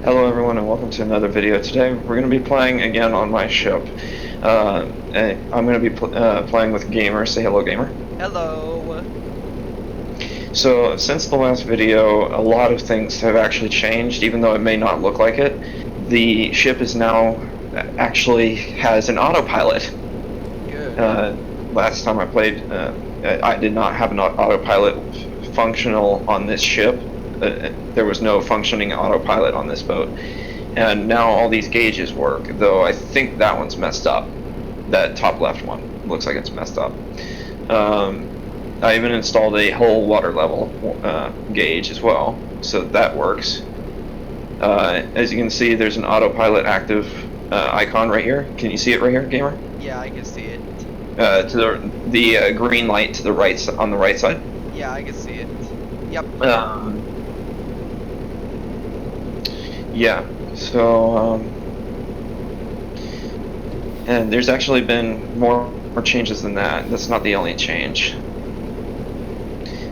Hello everyone and welcome to another video. Today we're going to be playing again on my ship. I'm going to be playing with Gamer. Say hello, Gamer. Hello. So since the last video, a lot of things have actually changed, even though it may not look like it. The ship is now actually has an autopilot. Good. Last time I played, I did not have an autopilot functional on this ship. There was no functioning autopilot on this boat, and now all these gauges work, though I think that one's messed up. That top left one looks like it's messed up. I even installed a whole water level gauge as well, so that works. As you can see, there's an autopilot active icon right here. Can you see it right here, Gamer? Yeah, I can see it. To the green light to the right, on the right side. Yeah, I can see it. Yep. Yeah, so, and there's actually been more changes than that. That's not the only change.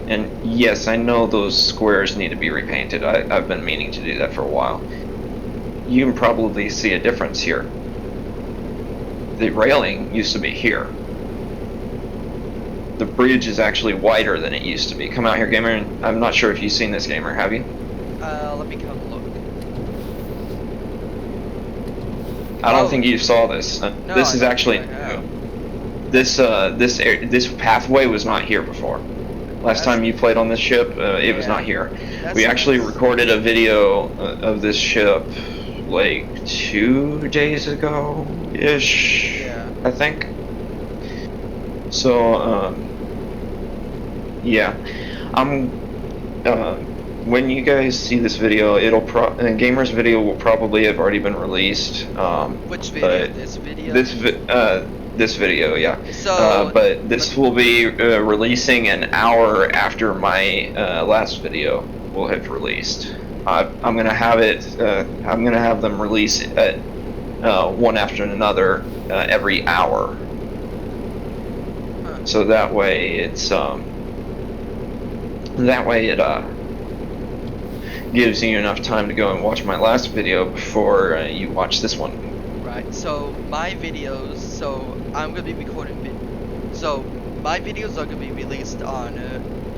And yes, I know those squares need to be repainted. I've been meaning to do that for a while. You can probably see a difference here. The railing used to be here. The bridge is actually wider than it used to be. Come out here, Gamer, and I'm not sure if you've seen this, Gamer, have you? Let me come look. I don't think you saw this. No, this is actually this pathway was not here before. Last time you played on this ship, it was not here. We actually recorded a video of this ship like 2 days ago ish. Yeah. I think. So yeah, when you guys see this video, Gamer's video will probably have already been released. Which video? This video? This video, yeah. So, but this will be releasing an hour after my last video will have released. I'm gonna have it. I'm gonna have them release it one after another every hour. Huh. So that way it's gives you enough time to go and watch my last video before you watch this one. Right. So my videos. So I'm gonna be recording. So my videos are gonna be released on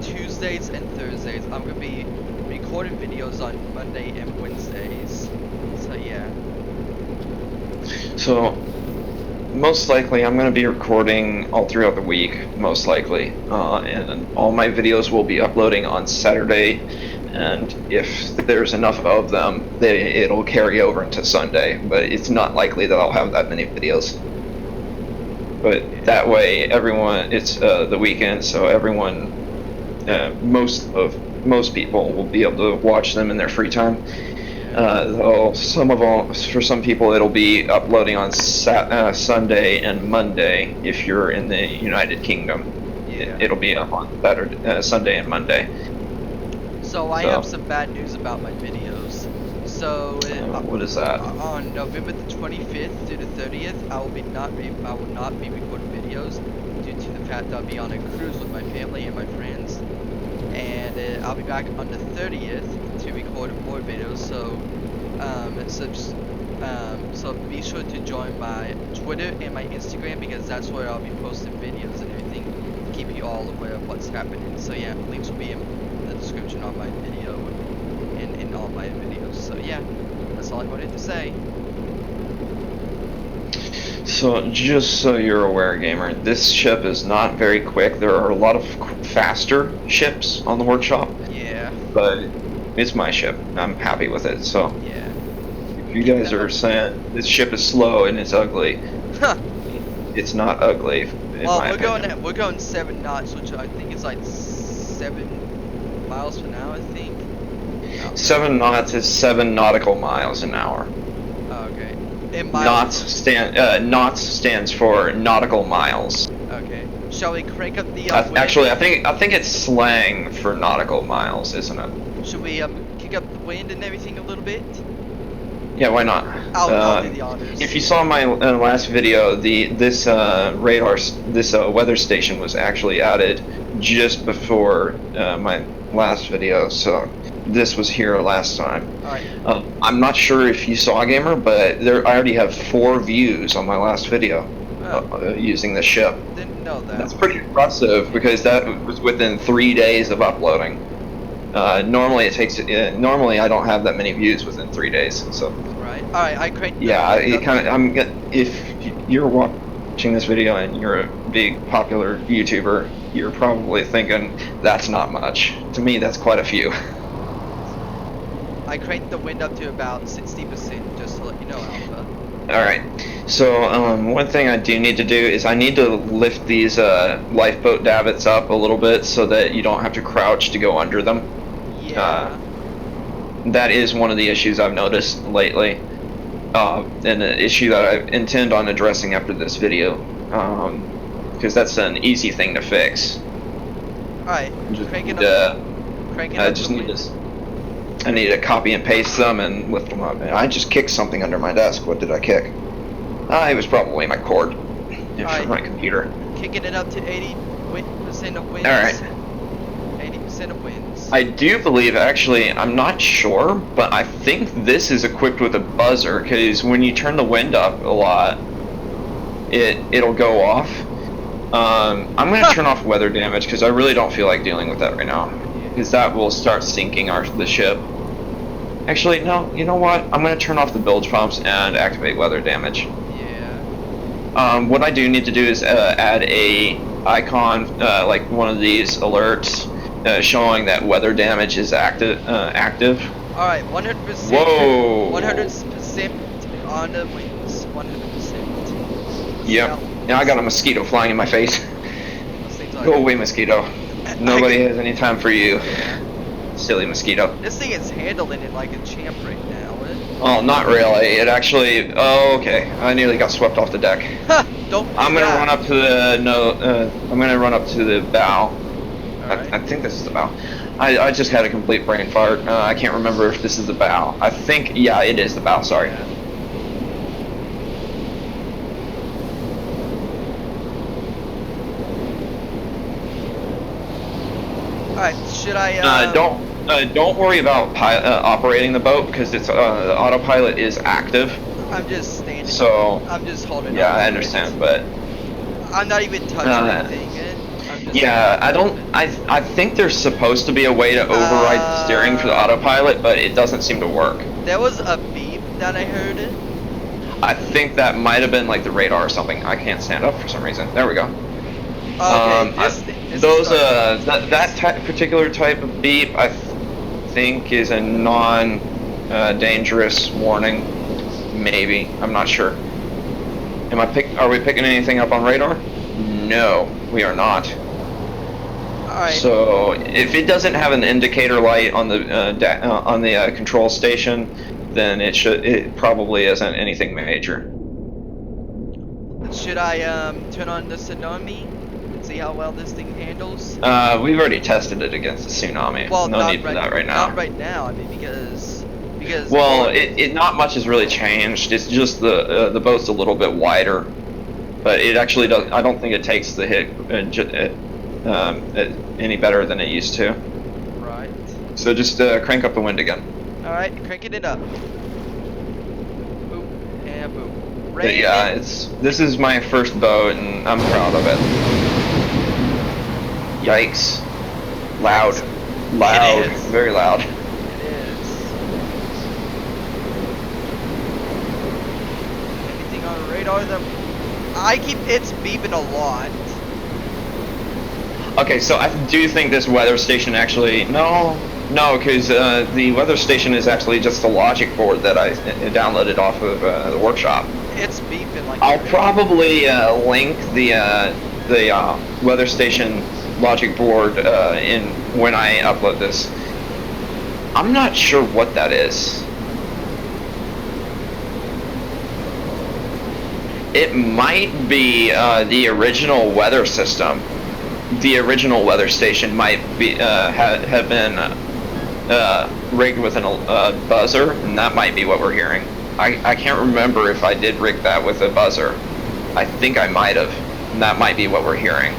Tuesdays and Thursdays. I'm gonna be recording videos on Monday and Wednesdays. So yeah. So most likely I'm going to be recording all throughout the week, most likely, and all my videos will be uploading on Saturday, and if there's enough of them, it'll carry over into Sunday, but it's not likely that I'll have that many videos. But that way, everyone, it's the weekend, so everyone, most people will be able to watch them in their free time. Though for some people it'll be uploading on Sunday and Monday. If you're in the United Kingdom, Yeah. it'll be up on Sunday and Monday. So I have some bad news about my videos. So what is that? On November the 25th through the 30th, I will not be recording videos due to the fact that I'll be on a cruise with my family and my friends, and I'll be back on the 30th to record more videos. So be sure to join my Twitter and my Instagram, because that's where I'll be posting videos and everything to keep you all aware of what's happening. So yeah, links will be in the description on my video and in all my videos. So yeah, that's all I wanted to say. So just so you're aware, Gamer, this ship is not very quick. There are a lot of faster ships on the workshop. Yeah. But it's my ship. I'm happy with it. So Yeah. if you guys are saying this ship is slow and it's ugly, it's not ugly. Well, we're going 7 knots, which I think is like 7 miles per hour. I think. 7 knots is 7 nautical miles an hour. Oh, okay. In miles. Knots stands for nautical miles. Okay. Shall we crank up the? Actually, I think it's slang for nautical miles, isn't it? Should we kick up the wind and everything a little bit? Yeah, why not? I'll do the honors. If you saw my last video, this weather station was actually added just before my last video, so this was here last time. Alright. I'm not sure if you saw, Gamer, but I already have 4 views on my last video using this ship. Didn't know that. That's pretty impressive because that was within 3 days of uploading. Normally it takes. Normally I don't have that many views within 3 days. So. Right. All right. I cranked. Yeah. It kind of. If you're watching this video and you're a big popular YouTuber, you're probably thinking that's not much. To me, that's quite a few. I cranked the wind up to about 60%, just to let you know, Alpha. Alright, so one thing I do need to do is I need to lift these lifeboat davits up a little bit so that you don't have to crouch to go under them. Yeah. That is one of the issues I've noticed lately, and an issue that I intend on addressing after this video, because that's an easy thing to fix. Alright, crank it up. Crank it I up. just need to. I need to copy and paste them and lift them up. And I just kicked something under my desk. What did I kick? It was probably my cord from my computer. Kicking it up to 80% of wins. Alright. 80% of wins. I do believe, actually, I'm not sure, but I think this is equipped with a buzzer, because when you turn the wind up a lot, it'll go off. I'm going to turn off weather damage, because I really don't feel like dealing with that right now. Because that will start sinking the ship. Actually, no, you know what? I'm going to turn off the bilge pumps and activate weather damage. Yeah. What I do need to do is add a icon, like one of these alerts, showing that weather damage is active. Alright, 100%. Whoa! 100% on the wings. 100%. Yep. Now I got a mosquito flying in my face. Go away, mosquito. Nobody has any time for you. Silly mosquito. This thing is handling it like a champ right now. Oh, not really. It actually. Oh, okay. I nearly got swept off the deck. Don't. I'm gonna run up to the I'm gonna run up to the bow. Right. I think this is the bow. I just had a complete brain fart. I can't remember if this is the bow. I think, yeah, it is the bow. Sorry. Alright, should I? Don't worry about operating the boat because its autopilot is active. I'm just standing. So I'm just holding. Yeah, I understand, but I'm not even touching anything. Yeah, I think there's supposed to be a way to override the steering for the autopilot, but it doesn't seem to work. There was a beep that I heard. I think that might have been like the radar or something. I can't stand up for some reason. There we go. Okay, that particular type of beep, I think, is a non-dangerous warning. Maybe, I'm not sure. Are we picking anything up on radar? No, we are not. Alright. So if it doesn't have an indicator light on the control station, then it probably isn't anything major. Should I turn on the tsunami and see how well this thing handles? We've already tested it against the tsunami. Well, no need for that right now. Not right now. I mean, because. Well, it not much has really changed. It's just the boat's a little bit wider, but it actually does. I don't think it takes the hit any better than it used to. Right. So just crank up the wind again. All right, cranking it up. Boop and boop. But yeah, this is my first boat, and I'm proud of it. Yikes! Loud, very loud. It is. Anything on radar that it's beeping a lot. Okay, so I do think this weather station actually no, because the weather station is actually just a logic board that I downloaded off of the workshop. It's beeping like. I'll probably link the weather station logic board in when I upload this. I'm not sure what that is. It might be the original weather system. The original weather station might be have been rigged with a buzzer, and that might be what we're hearing. I can't remember if I did rig that with a buzzer. I think I might have, and that might be what we're hearing.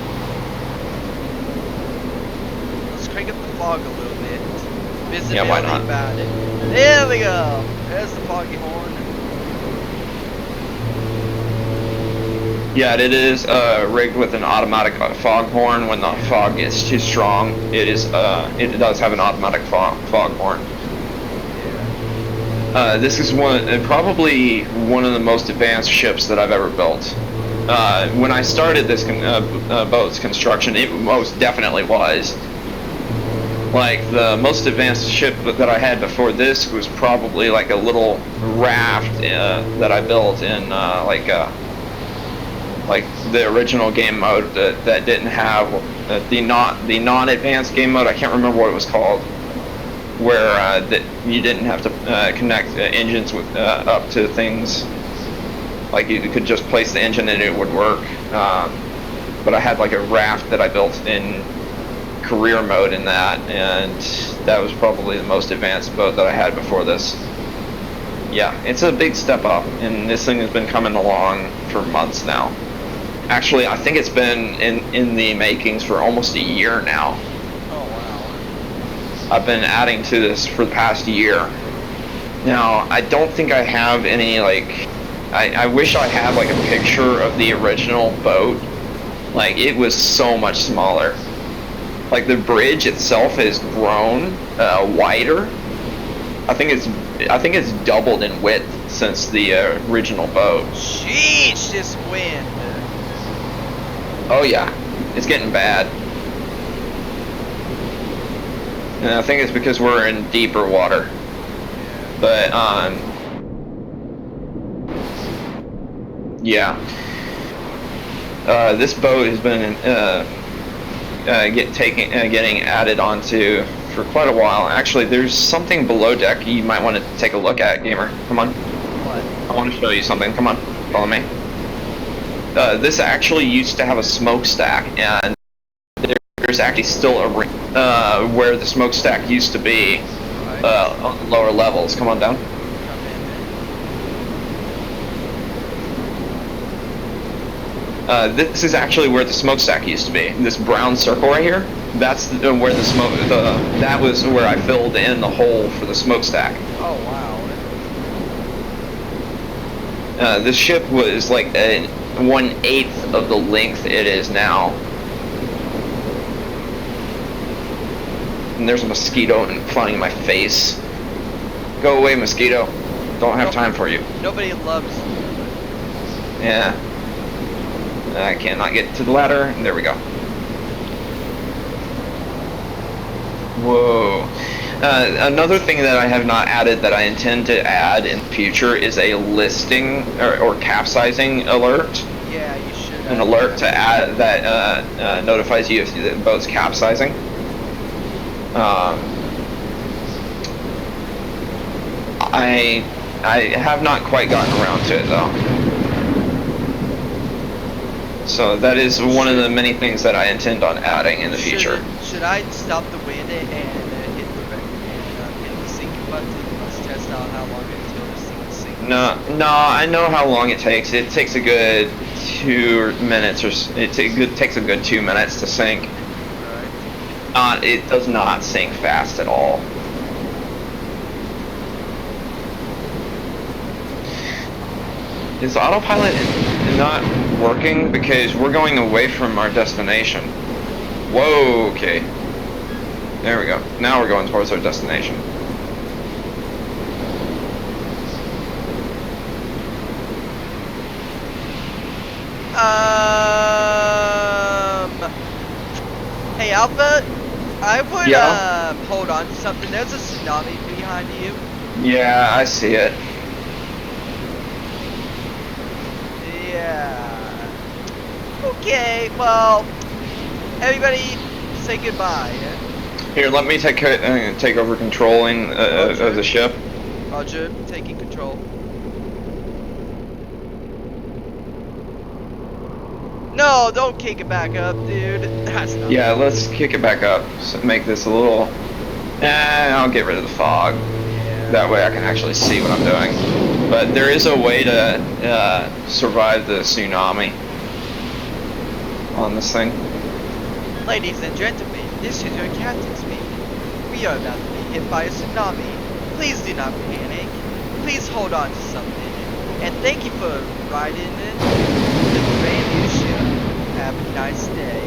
Let's crank up the fog a little bit. Visibility why not? bad. There we go. There's the foggy horn. Yeah, it is rigged with an automatic foghorn. When the fog gets too strong, it does have an automatic foghorn. This is probably one of the most advanced ships that I've ever built. When I started this boat's construction, it most definitely was. Like, the most advanced ship that I had before this was probably like a little raft that I built in like the original game mode that didn't have the non-advanced game mode. I can't remember what it was called, where that you didn't have to connect engines with up to things. Like, you could just place the engine and it would work. But I had like a raft that I built in career mode in that, and that was probably the most advanced boat that I had before this. Yeah, it's a big step up, and this thing has been coming along for months now. Actually, I think it's been in the makings for almost a year now. Oh wow. I've been adding to this for the past year. Now, I don't think I have any, like, I wish I had like a picture of the original boat. Like, it was so much smaller. Like, the bridge itself has grown wider. I think it's doubled in width since the original boat. Sheesh, this wind. Oh yeah, it's getting bad. And I think it's because we're in deeper water. But yeah. This boat has been getting added onto for quite a while. Actually, there's something below deck you might want to take a look at, gamer. Come on. What? I want to show you something. Come on, follow me. This actually used to have a smokestack, and there's actually still a ring where the smokestack used to be on the lower levels. Come on down. This is actually where the smokestack used to be. This brown circle right here, that's where the smoke. That was where I filled in the hole for the smokestack. Oh wow. This ship was like 1/8 of the length it is now. And there's a mosquito flying in my face. Go away, mosquito. Don't have time for you. Nobody loves you. Yeah. I cannot get to the ladder. There we go. Whoa. Another thing that I have not added that I intend to add in the future is a listing or capsizing alert. Yeah, you should. An alert to add that notifies you if the boat's capsizing. I have not quite gotten around to it though. So that is one of the many things that I intend on adding in the future. Should I stop the wind and hit the sync button? Let's test out how long until this thing is synced. No, I know how long it takes. It takes a good 2 minutes, or it takes a good 2 minutes to sync. Right. It does not sync fast at all. Is autopilot not working? Because we're going away from our destination. Whoa, okay. There we go. Now we're going towards our destination. Hey Alpha, I would Yeah? hold on to something. There's a tsunami behind you. Yeah, I see it. Yeah. Okay, well, everybody say goodbye. Here, let me take over controlling of the ship. Roger, taking control. No, don't kick it back up, dude. That's not Yeah, let's kick it back up. So make this a little... I'll get rid of the fog. Yeah. That way I can actually see what I'm doing. But there is a way to survive the tsunami on this thing. Ladies and gentlemen, this is your captain speaking. We are about to be hit by a tsunami, please do not panic. Please hold on to something. And thank you for riding in the brand new ship. Have a nice day.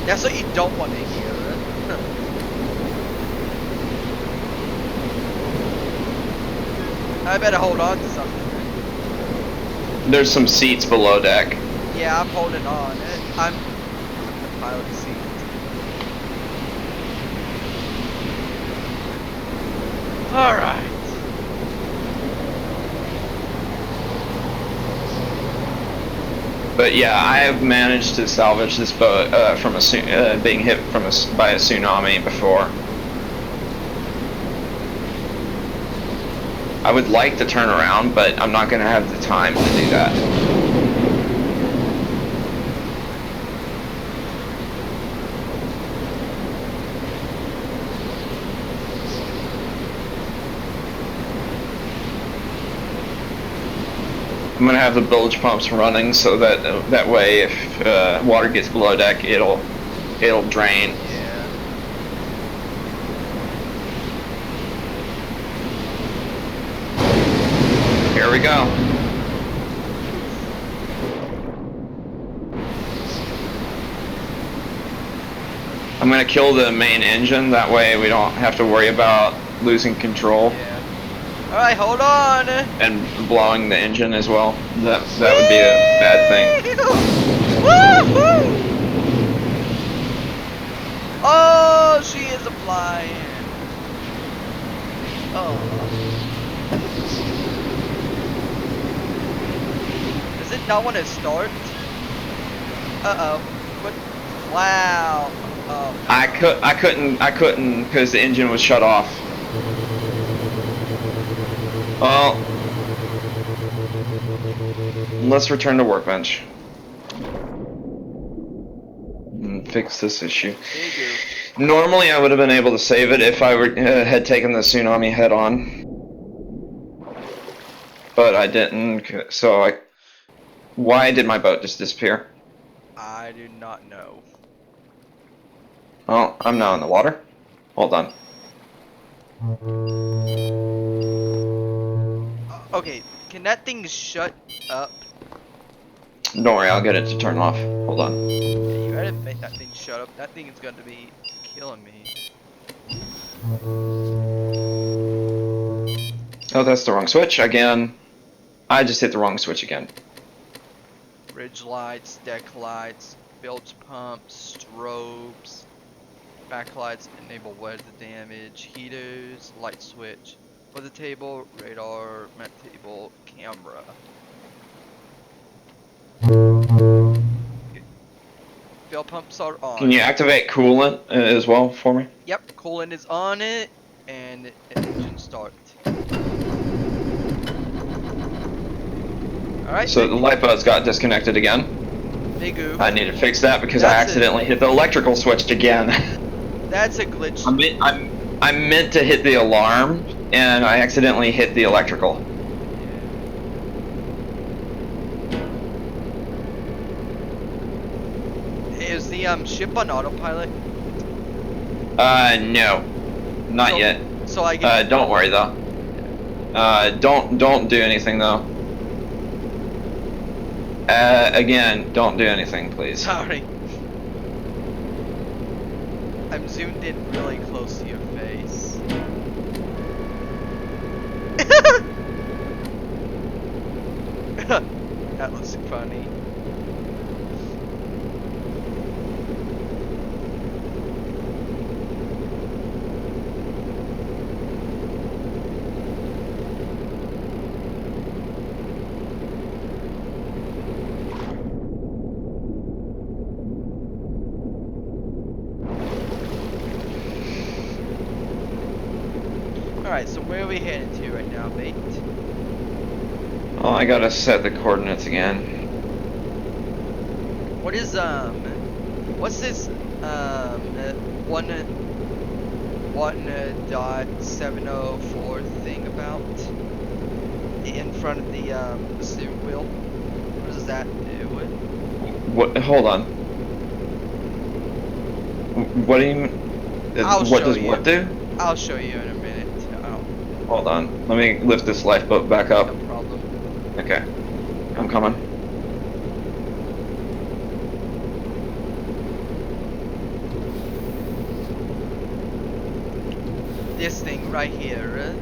That's what you don't want to hear. I better hold on to something. There's some seats below deck. Yeah, I'm holding on. I'm in the pilot seat. Alright. But yeah, I have managed to salvage this boat from being hit by a tsunami before. I would like to turn around, but I'm not going to have the time to do that. I'm going to have the bilge pumps running so that that way if water gets below deck, it'll drain. Here we go. I'm gonna kill the main engine, that way we don't have to worry about losing control. Yeah. Alright, hold on! And blowing the engine as well. That would be a bad thing. Woohoo! Oh, she is flying. Oh. Does it not want to start? Uh-oh. What? Wow. Oh. I couldn't because the engine was shut off. Well, let's return to workbench and fix this issue. Normally I would have been able to save it if I had taken the tsunami head on, but I didn't. So why did my boat just disappear? I do not know. Oh, I'm now in the water. Hold on. Okay, can that thing shut up? Don't worry, I'll get it to turn off. Hold on. Yeah, you gotta make that thing shut up. That thing is going to be killing me. Oh, that's the wrong switch again. I just hit the wrong switch again. Bridge lights, deck lights, bilge pumps, strobes, backlights enable weather damage, heaters, light switch, weather table, radar, met table, camera. Fuel pumps are on. Can you activate coolant as well for me? Yep, coolant is on it, and engine start. Alright. So the light bulbs got disconnected again. Big oof. I need to fix that because I accidentally hit the electrical switch again. That's a glitch. I meant to hit the alarm, and I accidentally hit the electrical. Is the ship on autopilot? No, not yet. So I get. Don't worry though. Don't do anything though. Again, don't do anything, please. Sorry. I'm zoomed in really close to your face. That looks funny. Alright, so where are we headed to right now, mate? Oh, I gotta set the coordinates again. What is, what's this, 1.704 thing about? In front of the steering wheel? What does that do? What? Hold on. What do you? I'll What show does you. what do? I'll show you in a minute. Oh, Hold on. Let me lift this lifeboat back up. no problem. Okay. I'm coming. This thing right here,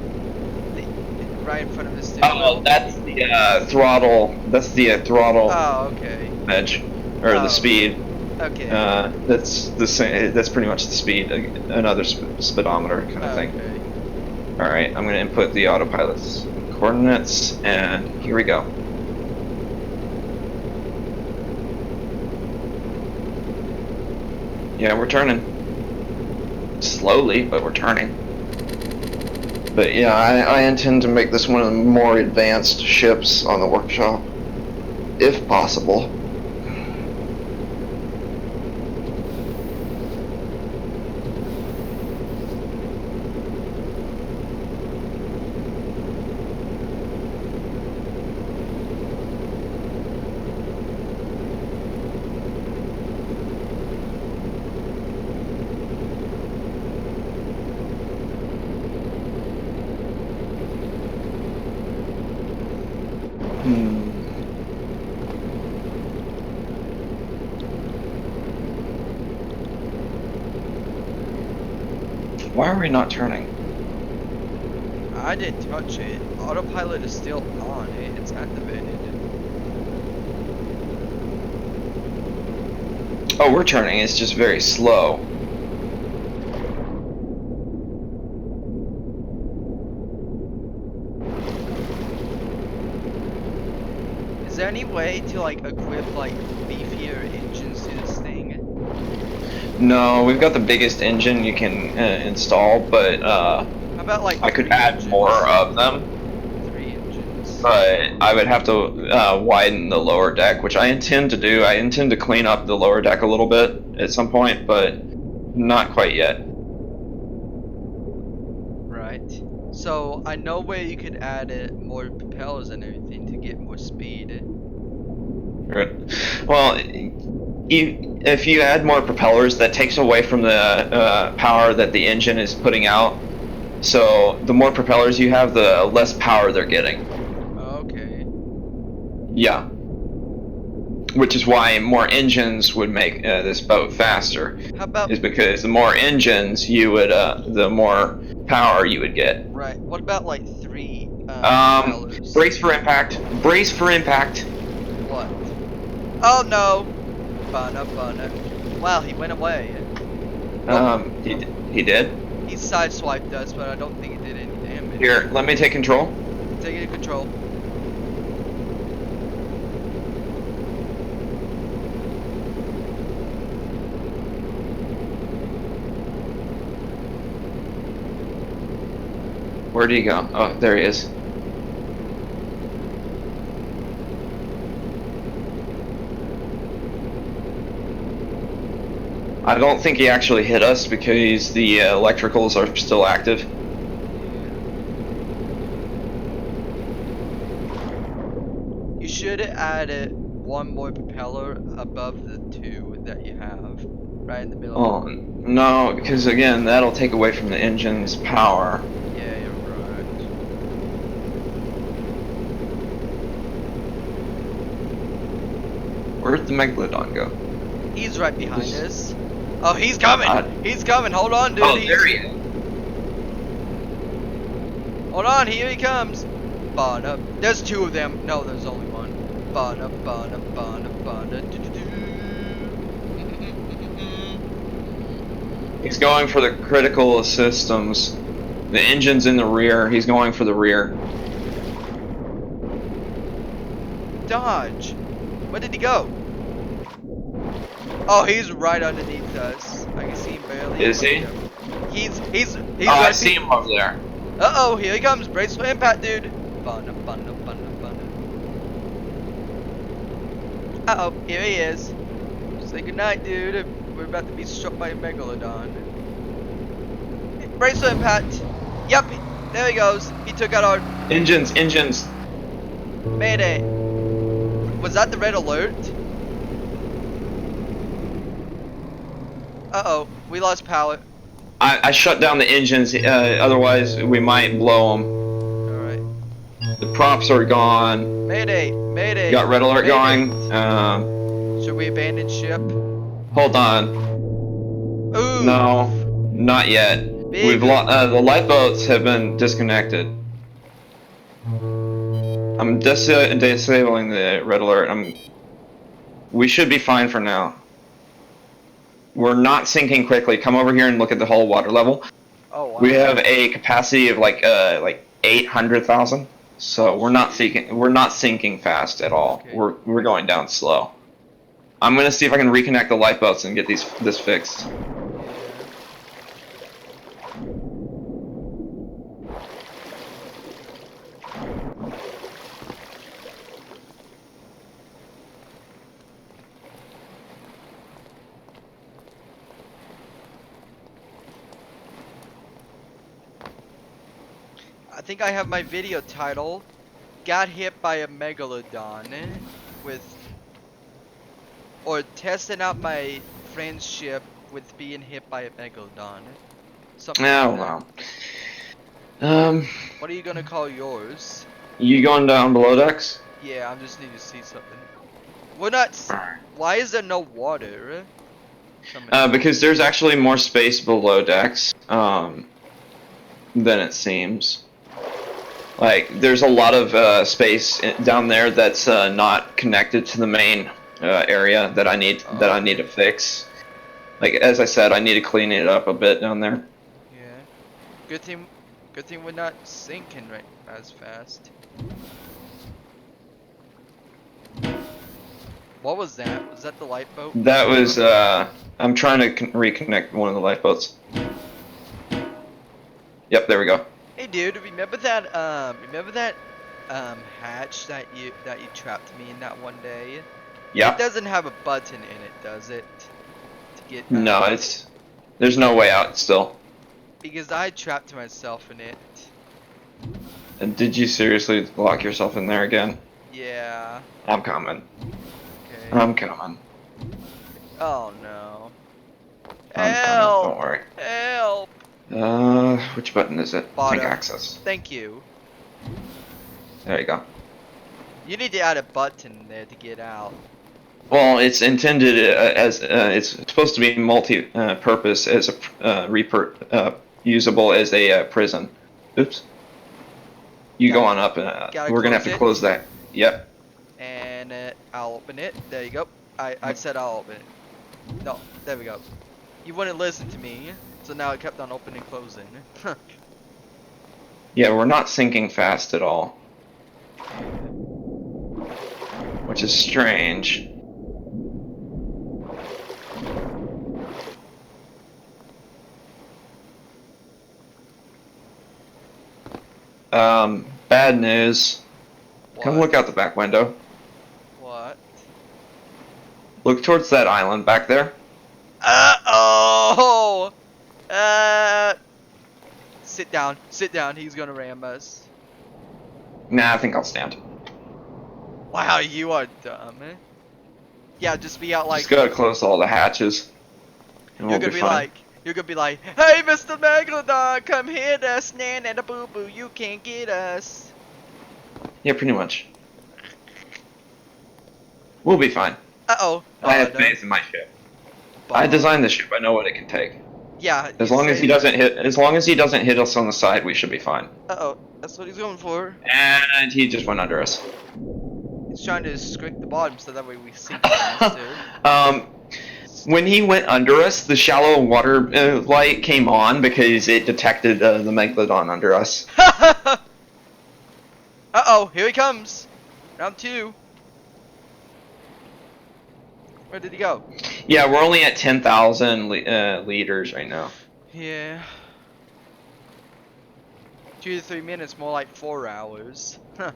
right in front of the steering Oh, wheel. that's the throttle. That's the throttle Oh, okay. edge, or the Oh. speed. Okay. That's the same. That's pretty much the speed. Another speedometer kind of thing. Okay. All right. I'm gonna input the autopilot's coordinates, and here we go. Yeah, we're turning. Slowly, but we're turning. But yeah, I intend to make this one of the more advanced ships on the workshop, if possible. Why are we not turning? I didn't touch it. Autopilot is still on. It's activated. Oh, we're turning. It's just very slow. Is there any way to like equip like beefier engines to this thing? No, we've got the biggest engine you can install, but How about like I could 3 add engines? more of them. 3 engines. But I would have to widen the lower deck, which I intend to do. I intend to clean up the lower deck a little bit at some point, but not quite yet. Right. So I know where you could add more propellers and everything to get more speed. Well, if you add more propellers, that takes away from the power that the engine is putting out. So the more propellers you have, the less power they're getting. Okay. Yeah. Which is why more engines would make this boat faster. How about Is because the more engines you would, the more power you would get. right? What about like 3 propellers? Brace for impact. Brace for impact. What? Oh no! Bana. Wow, he went away. He did. He sideswiped us, but I don't think it did any damage. Here, let me take control. Take it in control. Where did he go? Oh, there he is. I don't think he actually hit us because the electricals are still active. You should add 1 more propeller above the 2 that you have, right in the middle. Oh, no, because again, that'll take away from the engine's power. Yeah, you're right. Where'd the Megalodon go? He's right behind us. Oh, he's coming! He's coming! Hold on, dude! Oh, there he is. Hold on, here he comes! Bana. There's 2 of them. No, there's only 1. Bana. He's going for the critical systems. The engine's in the rear. He's going for the rear. Dodge! Where did he go? Oh, he's right underneath us. I can see him barely. Is he? He's Oh, right I see him over there. Uh-oh, here he comes. Brace for impact, dude. Bana. Uh-oh, here he is. Say goodnight, dude. We're about to be struck by a Megalodon. Brace for impact. Yep, there he goes. He took out our Engines. Mayday. Was that the red alert? Uh-oh, we lost power. I shut down the engines, otherwise we might blow them. Alright. The props are gone. Mayday! Mayday! Got red alert Mayday. going. Should we abandon ship? Hold on. Ooh! No, not yet. Big. The lifeboats have been disconnected. I'm disabling the red alert. We should be fine for now. We're not sinking quickly. Come over here and look at the hull water level. Oh wow. We have a capacity of like 800,000. So we're not sinking fast at all. Okay. We're going down slow. I'm gonna see if I can reconnect the lifeboats and get this fixed. I think I have my video title. Got hit by a Megalodon or testing out my friendship with being hit by a Megalodon. Something like that. Well. What are you gonna call yours? You going down below decks? Yeah, I just need to see something. We're not. Why is there no water? Because there's actually more space below decks than it seems. Like, there's a lot of space down there that's not connected to the main area that I need to fix. Like, as I said, I need to clean it up a bit down there. Yeah. Good thing we're not sinking right as fast. What was that? Was that the lifeboat? That was I'm trying to reconnect one of the lifeboats. Yep, there we go. Hey dude, remember that hatch that you trapped me in that one day? Yeah. It doesn't have a button in it, does it? To get out? No, there's no way out still. Because I trapped myself in it. And did you seriously lock yourself in there again? Yeah. I'm coming. Okay. I'm coming. Oh no. I'm Help! coming, don't worry. Help! Which button is it? Bottom. Tank access. Thank you. There you go. You need to add a button there to get out. Well, it's intended as it's supposed to be multi-purpose as a usable as a prison. Oops. You go on up, and we're gonna have to close that. Yep. And I'll open it. There you go. I said I'll open it. No, there we go. You wouldn't listen to me, so now it kept on opening and closing. Yeah, we're not sinking fast at all, which is strange. Bad news. What? Come look out the back window. What? Look towards that island back there. Oh! Sit down. Sit down. He's gonna ram us. Nah, I think I'll stand. Wow, you are dumb. Yeah, just be out like. Just gotta close all the hatches. And You're we'll gonna be fine. like. You're gonna be like, hey, Mr. Megalodon, come hit us, nan and a boo boo. You can't get us. Yeah, pretty much. We'll be fine. Uh-oh. I have faith in my ship. I designed the ship. I know what it can take. Yeah. As long as he doesn't hit us on the side, we should be fine. Uh-oh. That's what he's going for. And he just went under us. He's trying to scrape the bottom so that way we sink faster. When he went under us, the shallow water light came on because it detected the Megalodon under us. Uh-oh, here he comes. Round 2. Where did he go? Yeah, we're only at 10,000 liters right now. Yeah. 2 to 3 minutes, more like 4 hours. Huh.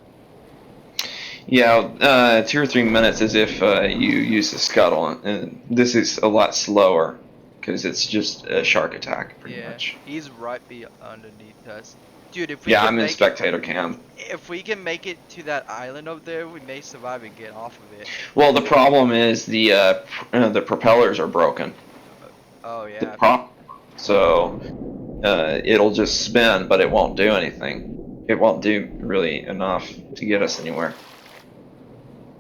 Yeah, 2 or 3 minutes as if you use the scuttle, and this is a lot slower because it's just a shark attack, pretty much. He's right underneath us. Dude, if we Yeah, can I'm in make spectator cam. if we can make it to that island over there, we may survive and get off of it. Well, the problem is the propellers are broken. Oh yeah. So it'll just spin, but it won't do anything. It won't do really enough to get us anywhere.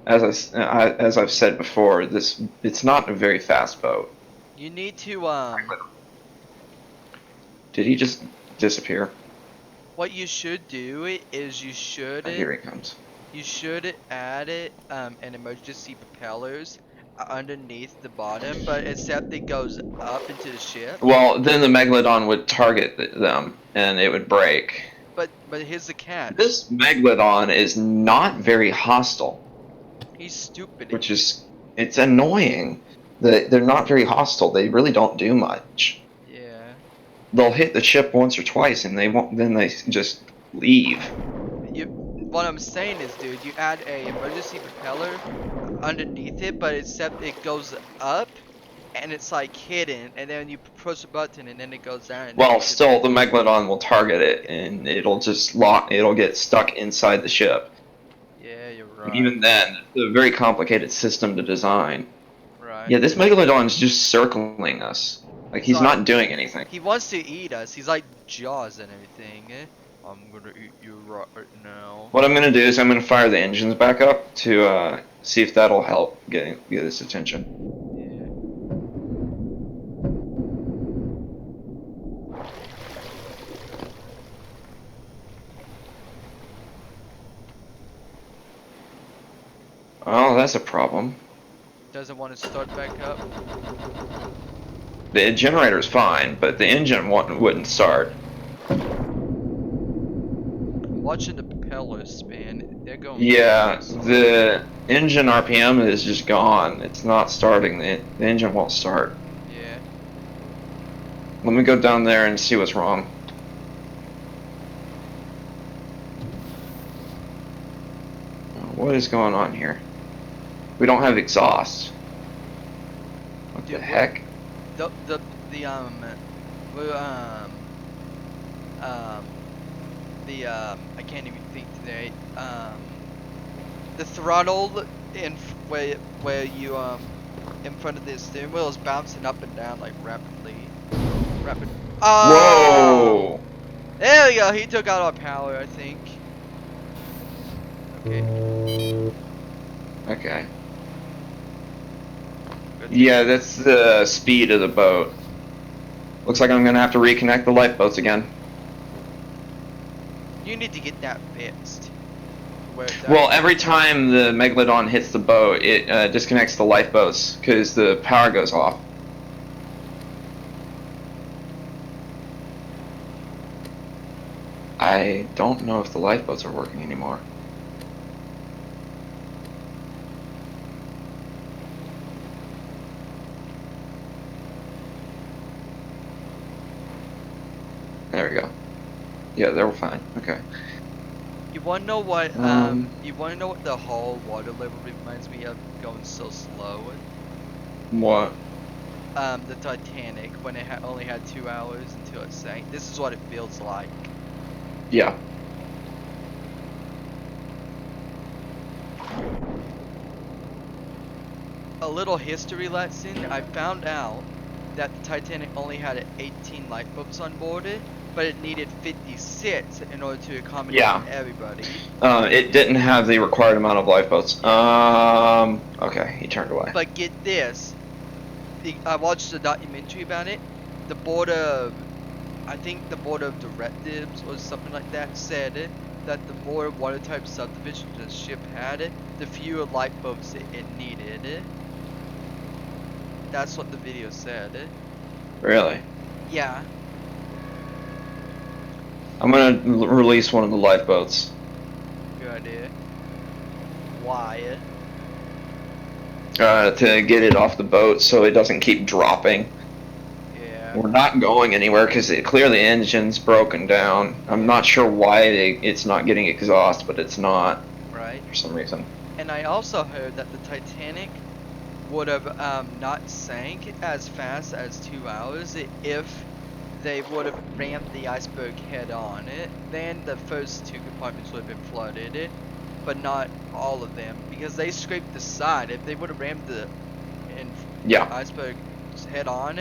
As I've said before, it's not a very fast boat. You need to Did he just disappear? what you should do is Oh, here he comes. you should add it an emergency propellers underneath the bottom, but except it goes up into the ship. Well, then the Megalodon would target them, and it would break. But here's the catch. This Megalodon is not very hostile. He's stupid. Which is, it's annoying. They're not very hostile. They really don't do much. Yeah. They'll hit the ship once or twice, and they won't. Then they just leave. What I'm saying is, dude, you add a emergency propeller underneath it, but except it goes up, and it's like hidden, and then you push a button, and then it goes down. Well, still, the Megalodon will target it, and it'll just lock. It'll get stuck inside the ship. Yeah, you're right. Even then, it's a very complicated system to design. Right. Yeah, this Megalodon's just circling us. Like, he's not doing anything. He wants to eat us. He's like Jaws and everything. I'm gonna eat you right now. What I'm gonna do is I'm gonna fire the engines back up to see if that'll help get his attention. Yeah. Oh, that's a problem. Doesn't want to start back up. The generator's fine, but the engine wouldn't start. I'm watching the propellers spin. They're going. Yeah, the engine RPM is just gone. It's not starting. The engine won't start. Yeah. Let me go down there and see what's wrong. What is going on here? We don't have exhaust. What the heck? The I can't even think today. The throttle where you in front of the steering wheel is bouncing up and down like rapidly. Oh! Whoa! There we go. He took out our power, I think. Okay. Okay. Good. Yeah, that's the speed of the boat. Looks like I'm gonna have to reconnect the lifeboats again. You need to get that fixed. Well, every time the Megalodon hits the boat, it disconnects the lifeboats because the power goes off. I don't know if the lifeboats are working anymore. There we go. Yeah, they were fine. Okay. You wanna know what you wanna know what the hull water level reminds me of going so slow? What? The Titanic when it only had 2 hours until it sank. This is what it feels like. Yeah. A little history lesson. I found out that the Titanic only had 18 lifeboats on board it, but it needed 56 in order to accommodate everybody. It didn't have the required amount of lifeboats. Okay, he turned away. But get this. I watched a documentary about it. The board of, I think the board of directives or something like that said that the more watertight subdivision the ship had, the fewer lifeboats it needed. That's what the video said. Really? Yeah. I'm gonna release one of the lifeboats. Good idea. Why? To get it off the boat so it doesn't keep dropping. Yeah. We're not going anywhere because clearly the engine's broken down. I'm not sure why it's not getting exhaust, but it's not. Right. For some reason. And I also heard that the Titanic would have not sank as fast as 2 hours if they would have rammed the iceberg head on. Then the first 2 compartments would have been flooded, but not all of them because they scraped the side. If they would have rammed the iceberg head on,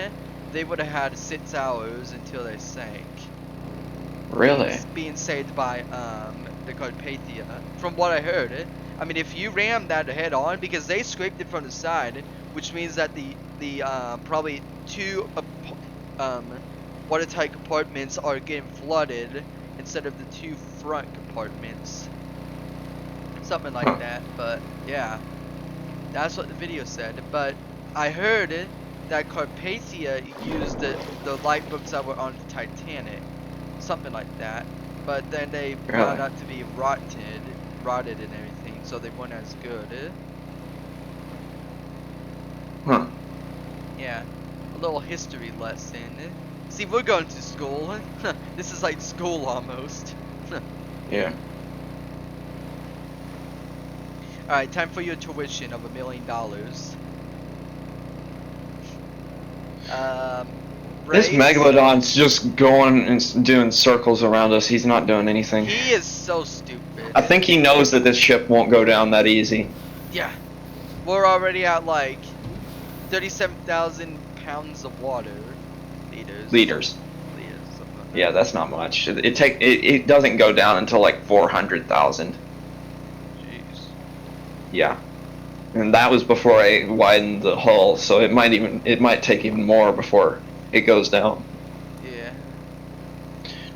they would have had 6 hours until they sank. Really? Being saved by the Carpathia, from what I heard. I mean, if you ram that head on, because they scraped it from the side, which means that the probably 2 watertight compartments are getting flooded instead of the 2 front compartments, something like that. But yeah, that's what the video said. But I heard that Carpathia used the lifeboats that were on the Titanic, something like that. But then they found out to be rotted and everything, so they weren't as good. Huh. Yeah, a little history lesson. See, we're going to school. This is like school almost. Yeah. Alright, time for your tuition of $1 million. This Megalodon's just going and doing circles around us. He's not doing anything. He is so stupid. I think he knows that this ship won't go down that easy. Yeah. We're already at like 37,000 pounds of water. Liters. Yeah, that's not much. It doesn't go down until like 400,000. Jeez. Yeah. And that was before I widened the hull, so it might take even more before it goes down. Yeah.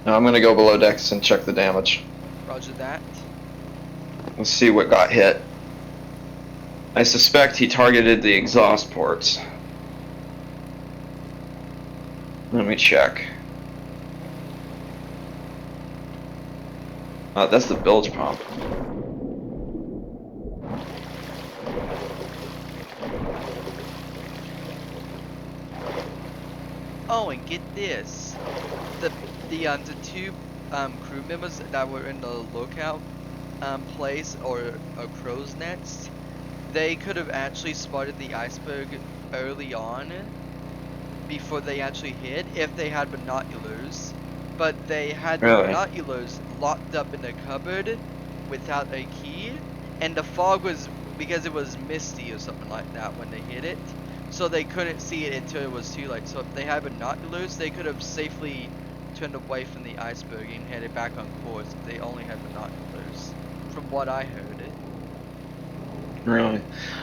Now I'm gonna go below decks and check the damage. Roger that. Let's see what got hit. I suspect he targeted the exhaust ports. Let me check. That's the bilge pump. Oh, and get this. The 2 crew members that were in the lookout place or a crow's nest, they could have actually spotted the iceberg early on before they actually hit if they had binoculars, but they had the binoculars locked up in the cupboard without a key, and the fog was, because it was misty or something like that when they hit it, so they couldn't see it until it was too late. So if they had binoculars, they could have safely turned away from the iceberg and headed back on course if they only had binoculars, from what I heard. Really?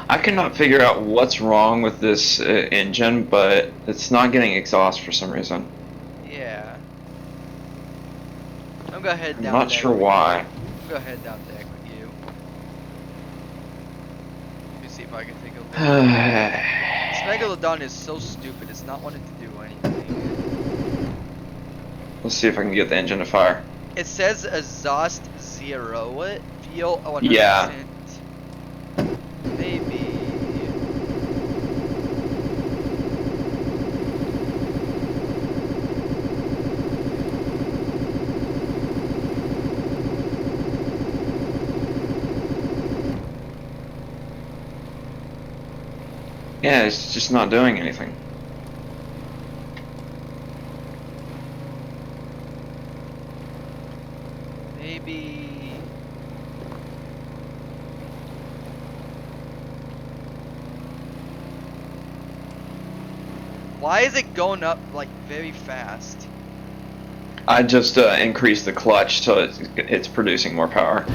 I cannot figure out what's wrong with this engine, but it's not getting exhaust for some reason. Yeah. I'm gonna head down. I'm not sure why. I'm gonna head down deck with you. Let me see if I can take a look. This Megalodon is so stupid. It's not wanting to do anything. Let's see if I can get the engine to fire. It says exhaust 0. Fuel 100%. Yeah. Maybe. Yeah, it's just not doing anything. Maybe. Why is it going up like very fast? I just increased the clutch so it's producing more power.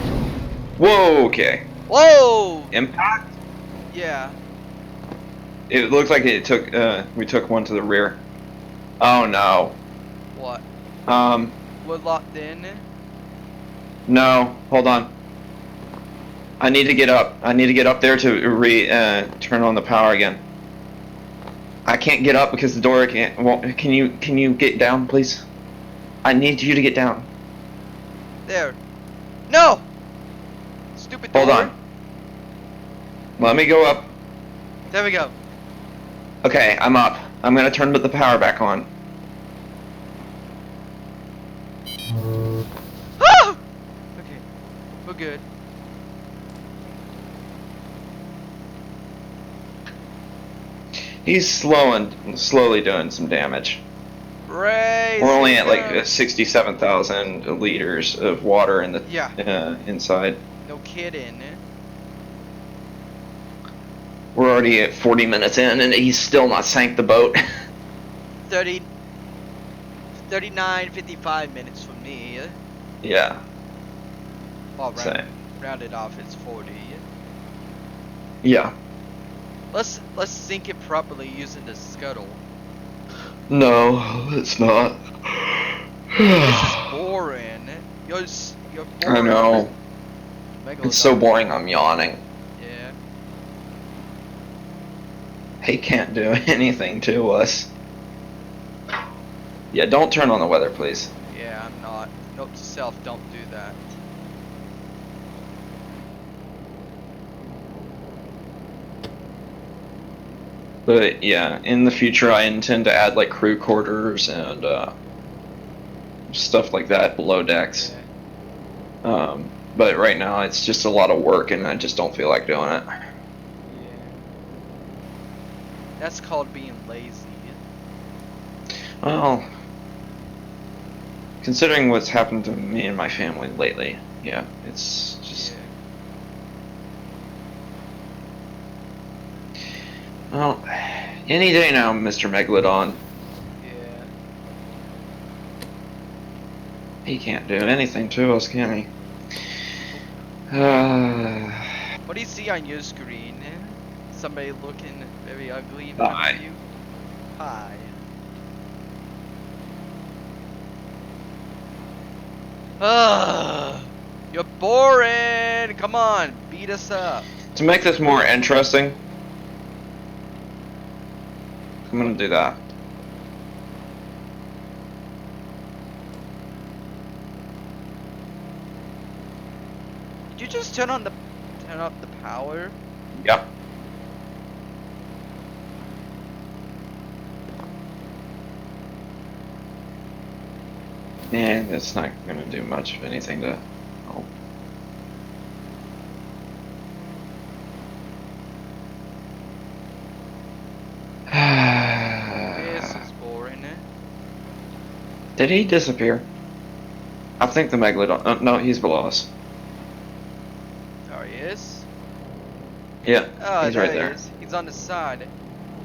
Whoa, okay. Whoa! Impact? Yeah. It looked like it took, we took one to the rear. Oh no. What? We're locked in. No, hold on. I need to get up. I need to get up there to turn on the power again. I can't get up because the door can't. Well, can you get down, please? I need you to get down. There. No. Stupid door. Hold on. Let me go up. There we go. Okay, I'm up. I'm gonna turn the power back on. Ah! Okay. We're good. He's slowly doing some damage. Raise. We're only at like 67,000 liters of water in the inside. No kidding. We're already at 40 minutes in, and he's still not sank the boat. 30, 39, 55 minutes for me. Yeah. Well, Same. rounded off, it's 40. Yeah. Let's sync it properly using the scuttle. No, it's not. This is boring. You're boring. I know. Megalodon. It's so boring, I'm yawning. Yeah. He can't do anything to us. Yeah, don't turn on the weather, please. Yeah, I'm not. Note to self, don't do that. But yeah, in the future I intend to add like crew quarters and stuff like that below decks. Yeah. But right now it's just a lot of work and I just don't feel like doing it. Yeah. That's called being lazy. Well, considering what's happened to me and my family lately, yeah, it's just... Yeah. Well, any day now, Mr. Megalodon. Yeah. He can't do anything to us, can he? What do you see on your screen? Somebody looking very ugly in Hi. front of you? Hi. Ugh. You're boring! Come on, beat us up. To make this more interesting, I'm gonna do that. Did you just turn up the power? Yep. Yeah, that's not gonna do much of anything to help. This is boring. Did he disappear? I think the Megalodon. No, he's below us. There he is. Yeah, Oh, he's right he there. is. He's on the side.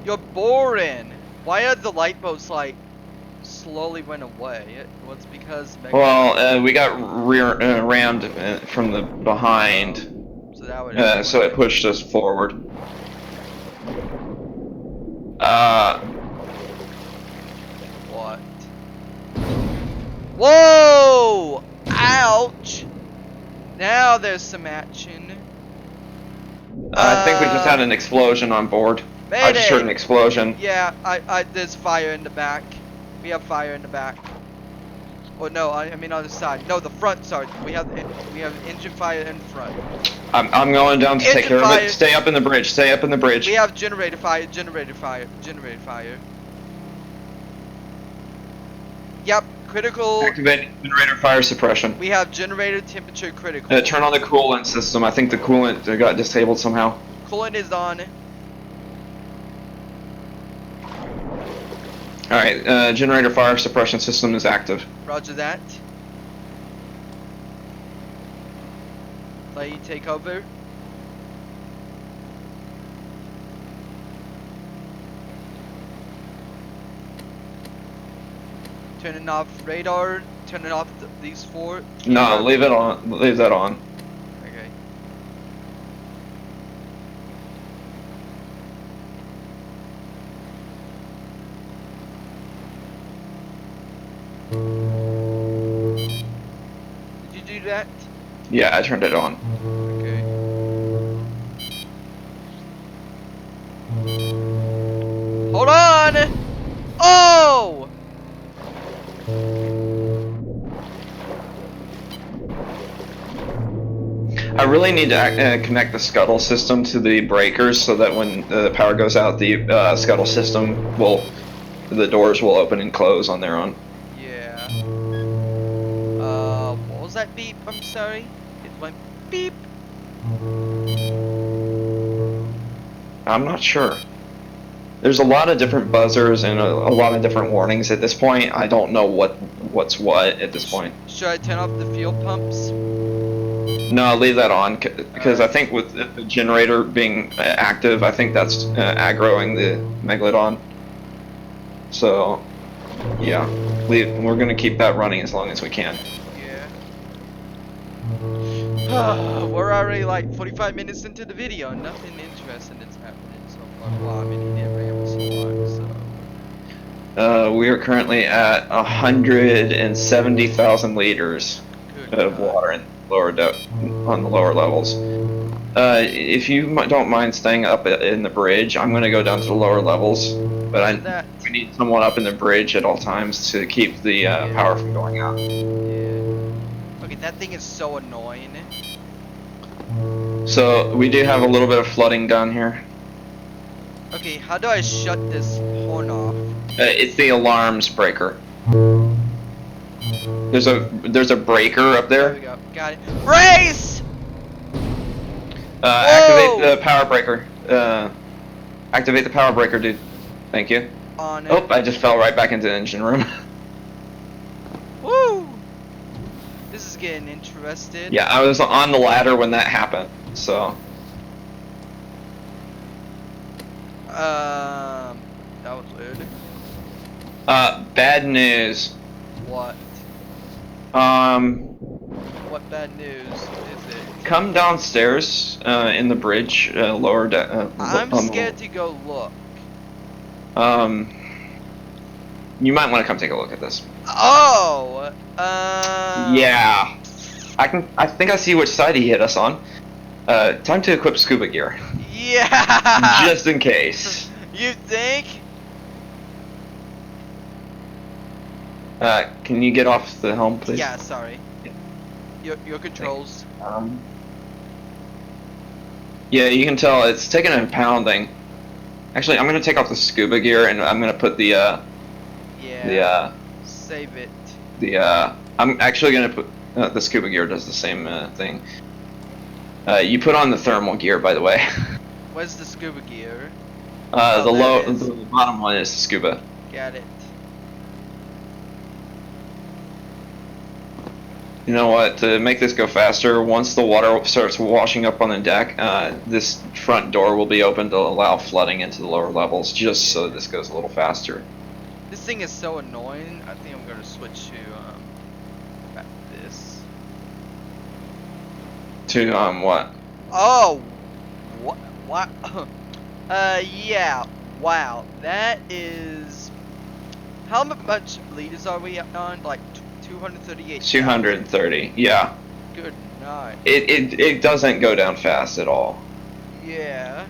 You're boring. Why are the light boats like slowly went away? Well, it's because Well, we got rammed from the behind, so that would so it pushed us forward. what? Whoa! Ouch! Now there's some action. I think we just had an explosion on board. I just heard an explosion. Yeah, there's fire in the back. We have fire in the back. Oh no, I mean on the side. No, the front. Sorry, we have engine fire in front. I'm going down to take care of it. Stay up in the bridge. Stay up in the bridge. We have generator fire. Generator fire. Generator fire. Yep, critical. Activate generator fire suppression. We have generator temperature critical. Turn on the coolant system. I think the coolant got disabled somehow. Coolant is on. Alright, generator fire suppression system is active. Roger that. Let you take over. Turning off radar. Turning off these four. No, leave it on. Leave that on. Okay. Did you do that? Yeah, I turned it on. Okay. Hold on! Oh! I really need to connect the scuttle system to the breakers so that when the power goes out, the scuttle system the doors will open and close on their own. Yeah. What was that beep? I'm sorry. It went beep. I'm not sure. There's a lot of different buzzers and a lot of different warnings at this point. I don't know what's what at this point. Should I turn off the fuel pumps? No, leave that on because I think with the generator being active, I think that's aggroing the Megalodon. So Yeah, we're gonna keep that running as long as we can. Yeah. We're already like 45 minutes into the video and nothing interesting is happening so far. Well, I mean, he did ramble some more, so. We are currently at 170,000 liters Good of God. water in lower on the lower levels. If you don't mind staying up in the bridge, I'm gonna go down to the lower levels, but That. we need someone up in the bridge at all times to keep the power from going out. Yeah. Okay, that thing is so annoying. So we do have a little bit of flooding down here. Okay, how do I shut this horn off? It's the alarms breaker. There's a breaker up There we there. go. Got it. Race! Activate the power breaker. Activate the power breaker, dude. Thank you. On it. Oh, I just fell right back into the engine room. Woo! This is getting interested. Yeah, I was on the ladder when that happened, so. That was weird. Bad news. What? Um, What bad news is it? come downstairs, in the bridge, lower down. I'm scared to go look. You might want to come take a look at this. Oh! Yeah. I think I see which side he hit us on. Time to equip scuba gear. Yeah! Just in case. You think? Can you get off the helm, please? Yeah, sorry. Your controls. Yeah, you can tell it's taking a pounding. Actually, I'm gonna take off the scuba gear and I'm gonna put Yeah. Save it. I'm actually gonna put the scuba gear does the same thing. You put on the thermal gear, by the way. Where's the scuba gear? The bottom one is the scuba. Got it. You know what? To make this go faster, once the water starts washing up on the deck, this front door will be open to allow flooding into the lower levels, just so this goes a little faster. This thing is so annoying. I think I'm gonna switch to back to this. To what? Oh, what? Yeah. Wow. That is. How much liters are we on? Like 238. 230. Yeah. Good night. It doesn't go down fast at all. Yeah.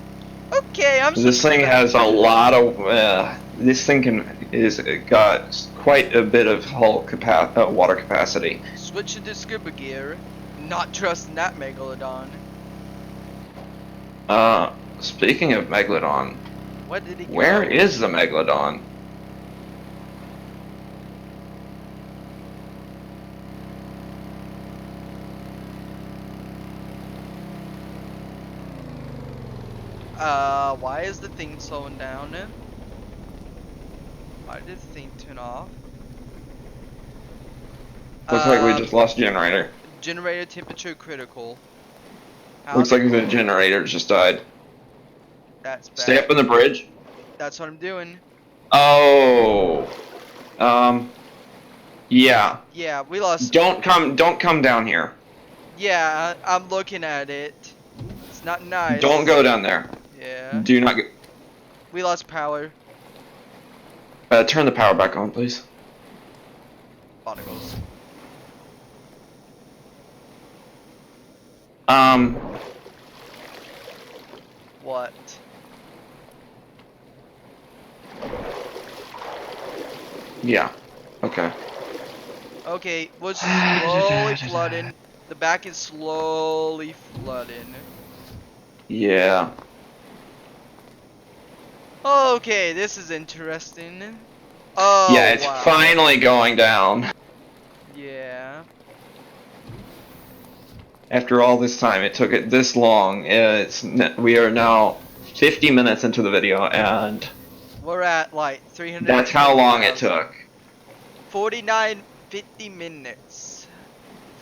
Okay, I'm. This thing has a lot of. This thing got quite a bit of hull water capacity. Switching to scuba gear. Not trusting that Megalodon. Speaking of Megalodon, What did he? where is the Megalodon? Why is the thing slowing down? Why did the thing turn off? Looks like we just lost generator. Generator temperature critical. Looks like the generator just died. That's bad. Stay up in the bridge. That's what I'm doing. Oh. Yeah. Yeah, we lost. Don't come down here. Yeah, I'm looking at it. It's not nice. Don't go down there. Yeah. Do not go. We lost power. Turn the power back on, please. Barnacles. What? Yeah. Okay. Okay, we're slowly flooding. The back is slowly flooding. Yeah. Okay, this is interesting. Oh, yeah, it's wow. finally going down. Yeah. After all this time, it took it this long. We are now 50 minutes into the video, and We're at like 300. that's how long it took. 49-50 minutes.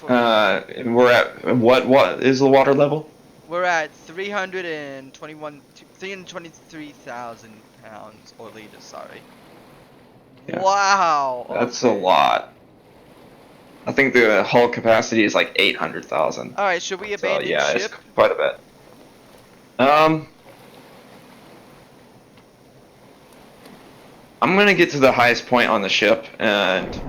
We're at what is the water level? We're at 323,000 pounds or liters. Sorry. Yeah. Wow. That's a lot. I think the hull capacity is like 800,000. All right, should we So abandon yeah, it's ship? quite a bit. I'm gonna get to the highest point on the ship and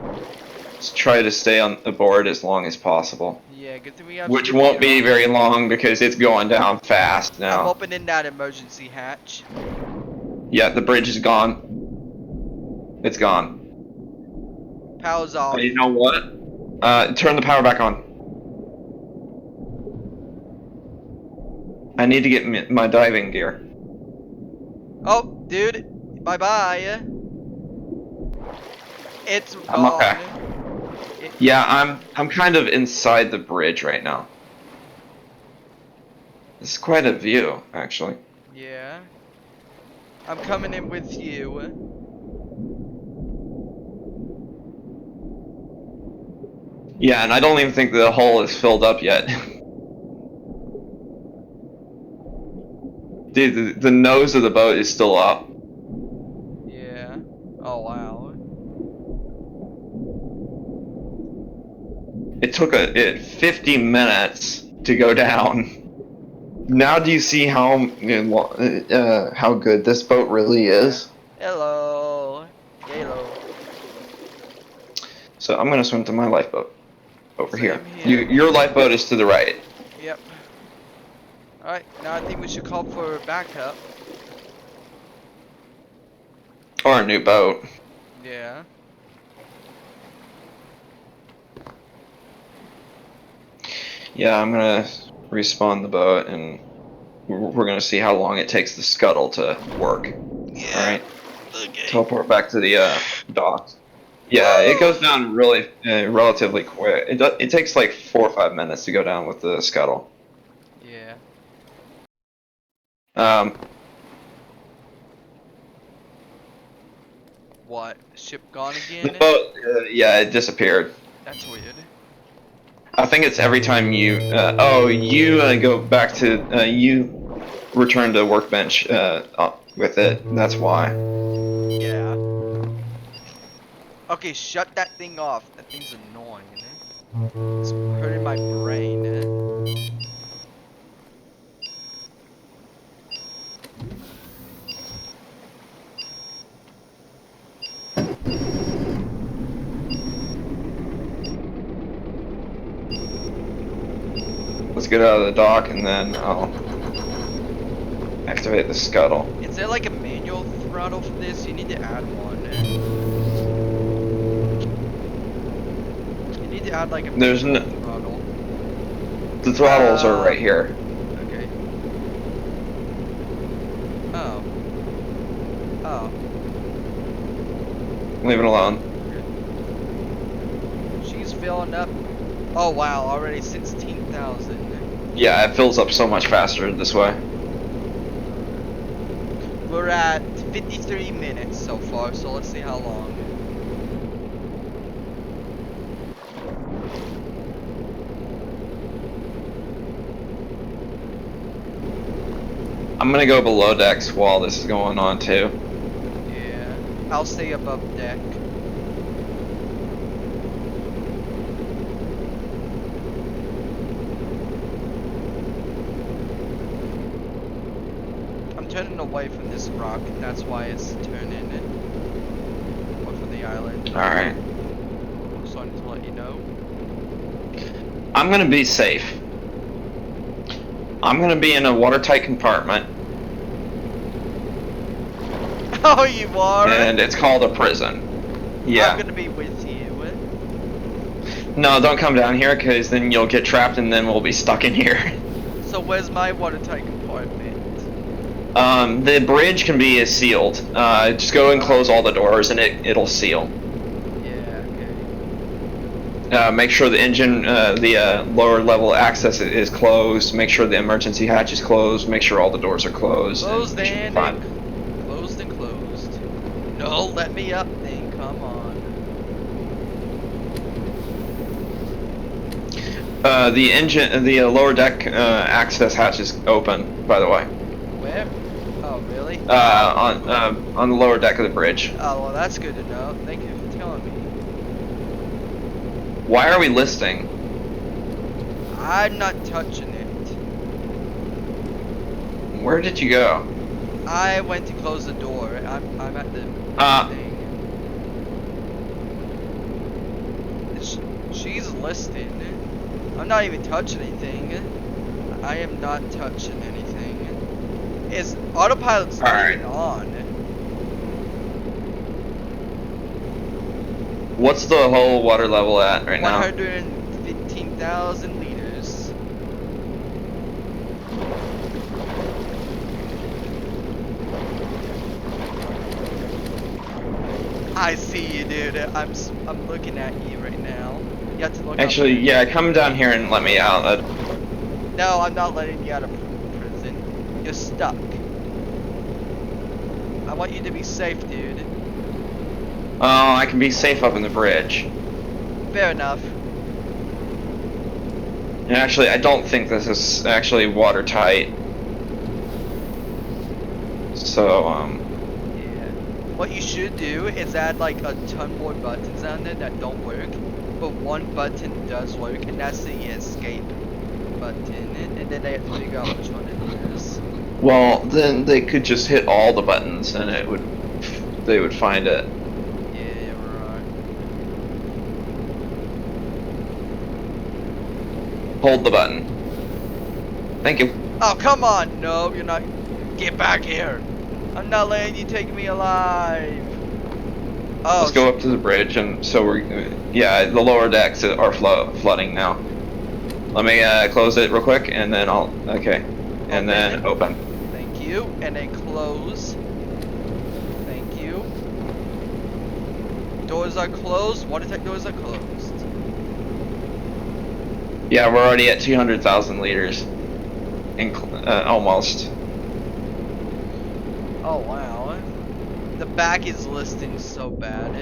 try to stay on the board as long as possible. Yeah, good thing we have Which ship won't be gear on. very long because it's going down fast I'm now. opening that emergency hatch. Yeah, the bridge is gone. It's gone. Power's off. You know what? Turn the power back on. I need to get my diving gear. Oh, dude. Bye bye. It's I'm gone. okay. Yeah, I'm kind of inside the bridge right now. This is quite a view, actually. Yeah. I'm coming in with you. Yeah, and I don't even think the hull is filled up yet. Dude, the nose of the boat is still up. Yeah. Oh, wow. It took it 50 minutes to go down. Now do you see how good this boat really is? Hello. Hello. So I'm gonna swim to my lifeboat over here. Same here. Your lifeboat is to the right. Yep. Alright, now I think we should call for backup. Or a new boat. Yeah. Yeah, I'm gonna respawn the boat and we're gonna see how long it takes the scuttle to work. Yeah. Alright. Okay. Teleport back to the docks. Yeah, it goes down really relatively quick. It takes like 4 or 5 minutes to go down with the scuttle. Yeah. What? Ship gone The again? boat, yeah, it disappeared. That's weird. I think it's every time you, you go back to, you return to workbench with it. That's why. Yeah. Okay, shut that thing off. That thing's annoying. It's hurting my brain. Let's get out of the dock and then I'll activate the scuttle. Is there like a manual throttle for this? You need to add one. You need to add like a There's manual throttle. The throttles are right here. Okay. Oh. Oh. Leave it alone. She's filling up. Oh wow, already 16,000. Yeah, it fills up so much faster this way. We're at 53 minutes so far, so let's see how long. I'm gonna go below decks while this is going on too. Yeah. I'll stay above deck. I'm turning away from this rock, that's why it's turning away from the island. Alright. Just wanted to let you know. I'm gonna be safe. I'm gonna be in a watertight compartment. Oh, you are? And it's called a prison. Yeah. I'm gonna be with you. No, don't come down here because then you'll get trapped and then we'll be stuck in here. So where's my watertight compartment? The bridge can be sealed. Just go and close all the doors and it'll seal. Yeah, okay. Make sure the engine, the lower level access is closed. Make sure the emergency hatch is closed. Make sure all the doors are closed. Closed and you should be and fine. closed and closed. No, let me up thing, come on. The engine, the lower deck access hatch is open, by the way. Where? Oh, really? Really? On the lower deck of the bridge. Oh, well, that's good to know. Thank you for telling me. Why are we listing? I'm not touching it. Where did you go? I went to close the door. I'm at the thing. She's listed. I'm not even touching anything. I am not touching anything. Is autopilot's not even on? What's the whole water level at right now? 115,000 liters. I see you, dude. I'm looking at you right now. You have to look. Actually, yeah, come down here and let me out. No, I'm not letting you out of prison. You're stuck. I want you to be safe, dude. Oh, I can be safe up in the bridge. Fair enough. And actually, I don't think this is actually watertight. So, Yeah. What you should do is add like a ton more buttons on there that don't work, but one button does work, and that's the escape button, and then they have to figure out which one it is. well, then they could just hit all the buttons, and they would find it. Yeah, you're right. Hold the button. Thank you. Oh, come on! No, you're not. Get back here! I'm not letting you take me alive. Oh, Let's go up to the bridge, and so yeah, the lower decks are flooding now. Let me close it real quick, and then okay, and then open. Thank you, and then close. Thank you. Doors are closed. Water tank doors are closed. Yeah, we're already at 200,000 liters. Almost. Oh wow. The back is listing so bad.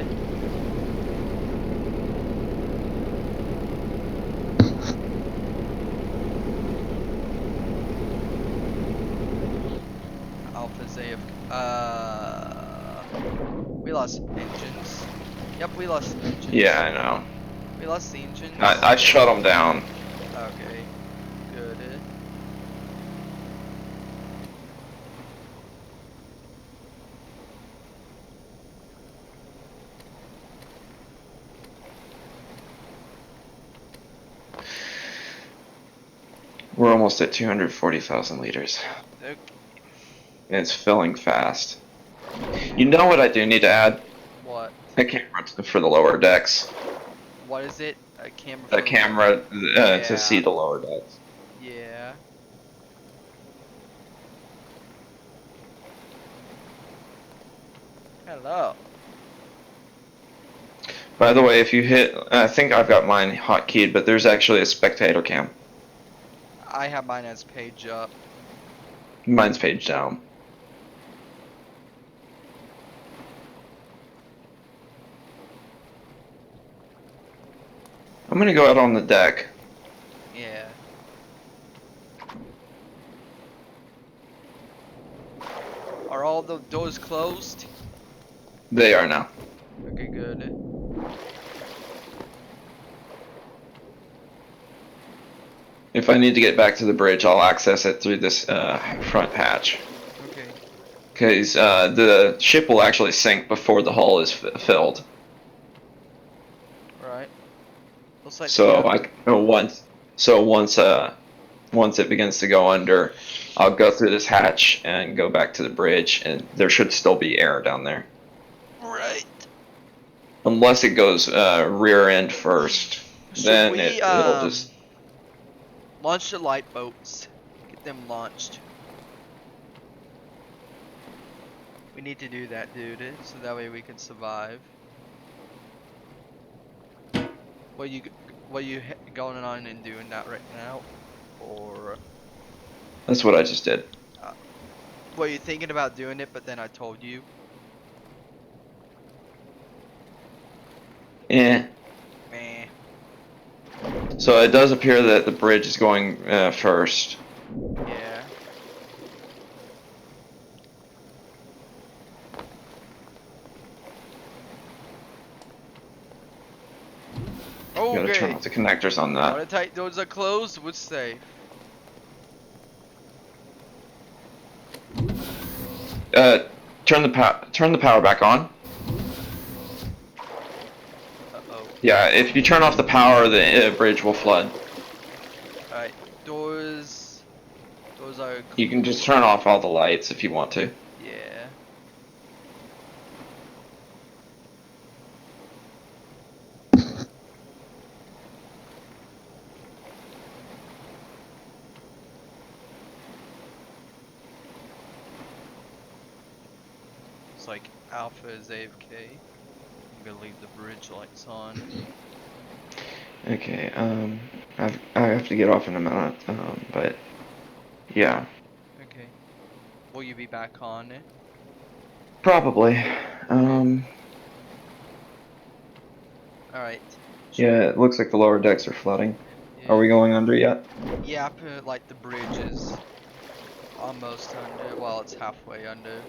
Alpha Zave. We lost engines. Yep, we lost engines. Yeah, I know. We lost the engines. I shut them down. Okay. Good. We're almost at 240,000 liters. Okay. And it's filling fast. You know what I do need to add? What? A camera for the lower decks. What is it? A camera. A camera Yeah. to see the lower decks. Yeah. Hello. By the way, if you hit, I think I've got mine hotkeyed, but there's actually a spectator cam. I have mine as page up. Mine's page down. I'm gonna go out on the deck. Yeah. Are all the doors closed? They are now. Okay, good. If I need to get back to the bridge, I'll access it through this front hatch. Okay. Because the ship will actually sink before the hull is filled. Right. Looks like So once it begins to go under, I'll go through this hatch and go back to the bridge, and there should still be air down there. Right. Unless it goes rear end first, then it'll just launch the light boats. Get them launched. We need to do that, dude, so that way we can survive. What you going on and doing that right now, or? That's what I just did. Were you thinking about doing it, but then I told you? Eh. Meh. So it does appear that the bridge is going first. Yeah. the connectors on that. Watertight doors are closed. We're safe. Turn the power back on. Uh-oh. Yeah, if you turn off the power, the bridge will flood. Alright, doors are You can just turn off all the lights if you want to. yeah. It's like Alpha is AFK. I'm gonna leave the bridge lights on. Okay, I have to get off in a minute, but yeah, Okay. Will you be back on? probably. Alright. Yeah, it looks like the lower decks are flooding. Yeah. Are we going under yet? Yeah, like the bridge is almost under. Well, it's halfway under.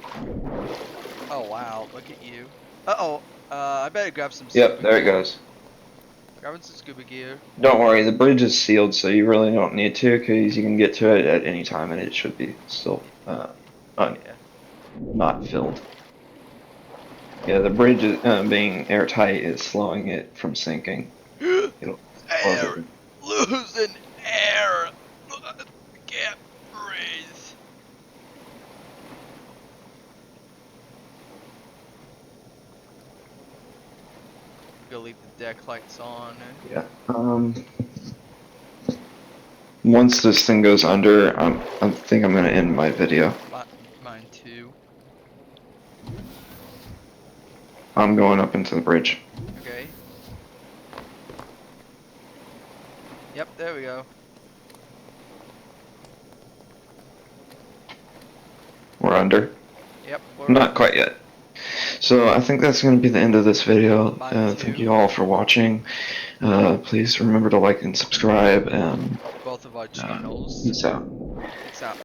Oh wow, look at you. Uh-oh. I better grab some Yep, scuba there it gear. goes. Grabbing some scuba gear. Don't worry, the bridge is sealed, so you really don't need to, because you can get to it at any time, and it should be still Yeah. not filled. Yeah, the bridge is, being airtight is slowing it from sinking. It'll close Air! it. Losing air! Can't breathe. Go leave the deck lights on. Yeah. Once this thing goes under, I think I'm gonna end my video. Mine too. I'm going up into the bridge. Okay. Yep, there we go. We're under. Yep, we're Not quite yet. So I think that's going to be the end of this video. Mine Thank too. you all for watching. Please remember to like and subscribe. And Both of our channels. peace out. Peace out.